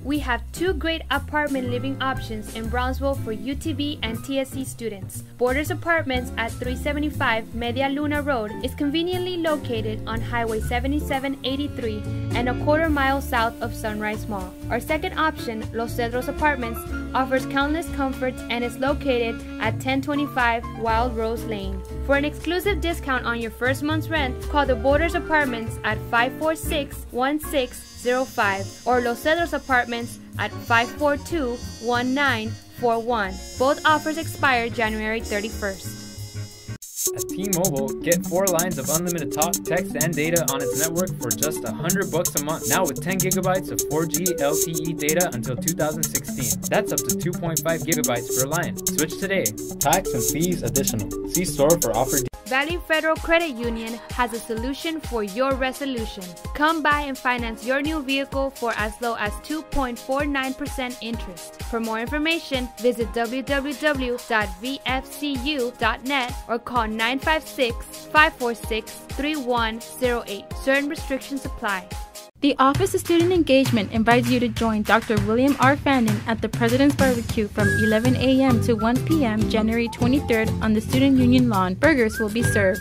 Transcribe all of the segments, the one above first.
We have two great apartment living options in Brownsville for UTV and TSC students. Borders Apartments at 375 Media Luna Road is conveniently located on Highway 7783 and a quarter-mile south of Sunrise Mall. Our second option, Los Cedros Apartments, offers countless comforts and is located at 1025 Wild Rose Lane. For an exclusive discount on your first month's rent, call the Borders Apartments at 546-1605 or Los Cedros Apartments at 542-1941. Both offers expire January 31st. At T-Mobile, get 4 lines of unlimited talk, text, and data on its network for just $100 a month. Now with 10 gigabytes of 4G LTE data until 2016. That's up to 2.5 gigabytes per line. Switch today. Tax and fees additional. See store for offer. Valley Federal Credit Union has a solution for your resolution. Come by and finance your new vehicle for as low as 2.49% interest. For more information, visit www.vfcu.net or call 956-546-3108. Certain restrictions apply. The Office of Student Engagement invites you to join Dr. William R. Fannin at the President's Barbecue from 11 a.m. to 1 p.m. January 23rd on the Student Union lawn. Burgers will be served.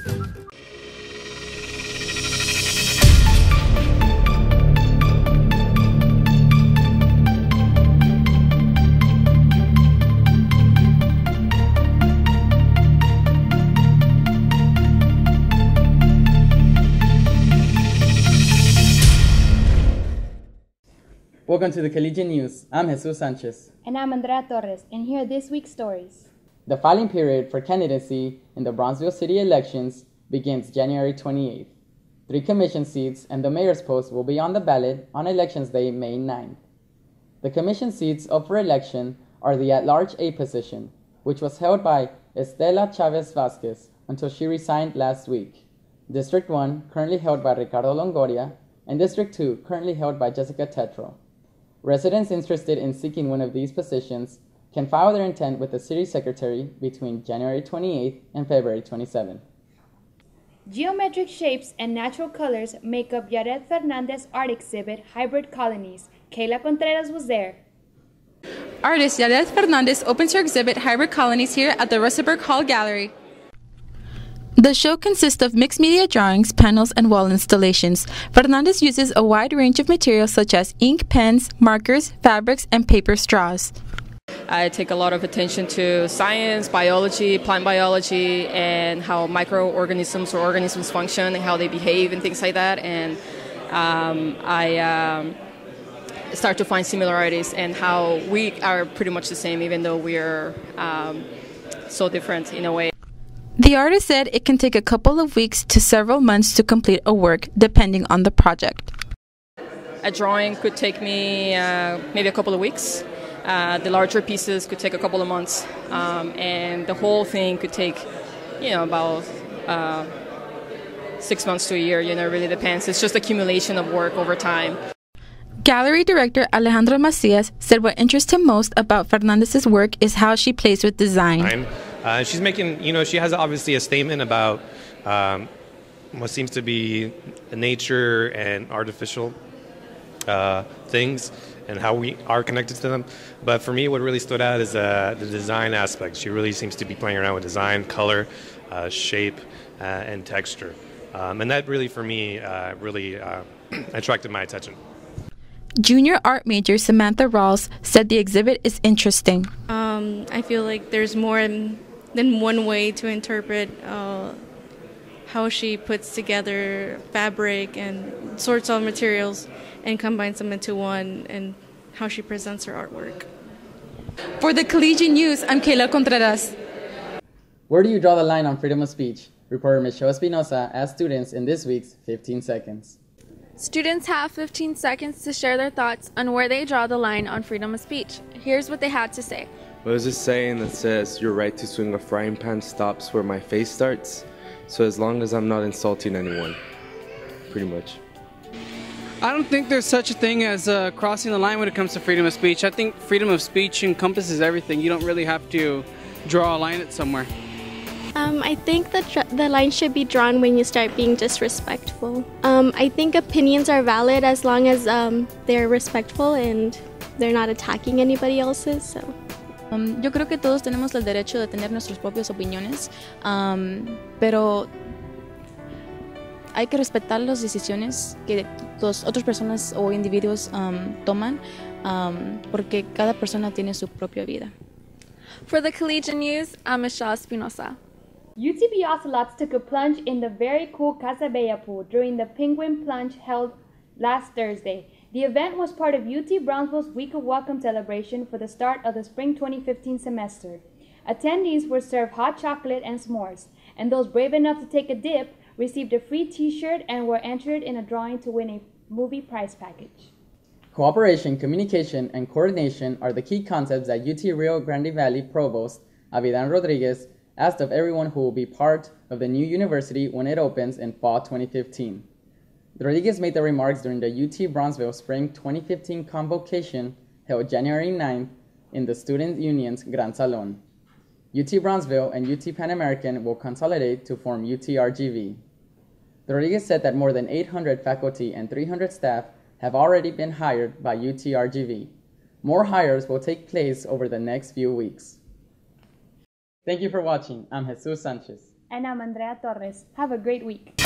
Welcome to the Collegian News. I'm Jesus Sanchez. And I'm Andrea Torres, and here are this week's stories. The filing period for candidacy in the Brownsville city elections begins January 28th. 3 commission seats and the mayor's post will be on the ballot on Elections Day, May 9th. The commission seats up for election are the at-large A position, which was held by Estela Chavez Vasquez until she resigned last week. District 1, currently held by Ricardo Longoria, and District 2, currently held by Jessica Tetro. Residents interested in seeking one of these positions can file their intent with the city secretary between January 28th and February 27th. Geometric shapes and natural colors make up Yaret Fernandez's art exhibit, Hybrid Colonies. Kayla Contreras was there. Artist Yaret Fernandez opens her exhibit, Hybrid Colonies, here at the Rustenburg Hall Gallery. The show consists of mixed media drawings, panels, and wall installations. Fernandez uses a wide range of materials such as ink, pens, markers, fabrics, and paper straws. I take a lot of attention to science, biology, plant biology, and how microorganisms or organisms function and how they behave and things like that. And I start to find similarities and how we are pretty much the same, even though we are so different in a way. The artist said it can take a couple of weeks to several months to complete a work, depending on the project. A drawing could take me maybe a couple of weeks. The larger pieces could take a couple of months. And the whole thing could take, about 6 months to a year. It really depends. It's just accumulation of work over time. Gallery director Alejandro Macias said what interests him most about Fernandez's work is how she plays with design. She's making, she has obviously a statement about what seems to be nature and artificial things and how we are connected to them. But for me, what really stood out is the design aspect. She really seems to be playing around with design, color, shape, and texture. And that really, for me, really attracted my attention. Junior art major Samantha Rawls said the exhibit is interesting. I feel like there's more than one way to interpret how she puts together fabric and sorts of materials and combines them into one, and how she presents her artwork. For the Collegian News, I'm Kayla Contreras. Where do you draw the line on freedom of speech? Reporter Michelle Espinosa asked students in this week's 15 Seconds. Students have 15 seconds to share their thoughts on where they draw the line on freedom of speech. Here's what they had to say. Well, there's a saying that says, your right to swing a frying pan stops where my face starts. So as long as I'm not insulting anyone, pretty much. I don't think there's such a thing as crossing the line when it comes to freedom of speech. I think freedom of speech encompasses everything. You don't really have to draw a line at somewhere. I think that the line should be drawn when you start being disrespectful. I think opinions are valid as long as they're respectful and they're not attacking anybody else's. So. Yo creo que todos tenemos el derecho de tener nuestras propias opiniones, pero hay que respetar las decisiones que las otras personas o individuos toman, porque cada persona tiene su propia vida. For the Collegian News, I'm Michelle Espinosa. UTB Ocelots took a plunge in the very cool Casa Bella pool during the Penguin Plunge held last Thursday. The event was part of UT Brownsville's Week of Welcome celebration for the start of the spring 2015 semester. Attendees were served hot chocolate and s'mores, and those brave enough to take a dip received a free t-shirt and were entered in a drawing to win a movie prize package. Cooperation, communication, and coordination are the key concepts that UT Rio Grande Valley Provost Avidan Rodriguez asked of everyone who will be part of the new university when it opens in fall 2015. Rodriguez made the remarks during the UT Brownsville Spring 2015 convocation held January 9th in the Student Union's Gran Salon. UT Brownsville and UT Pan American will consolidate to form UTRGV. Rodriguez said that more than 800 faculty and 300 staff have already been hired by UTRGV. More hires will take place over the next few weeks. Thank you for watching. I'm Jesus Sanchez. And I'm Andrea Torres. Have a great week.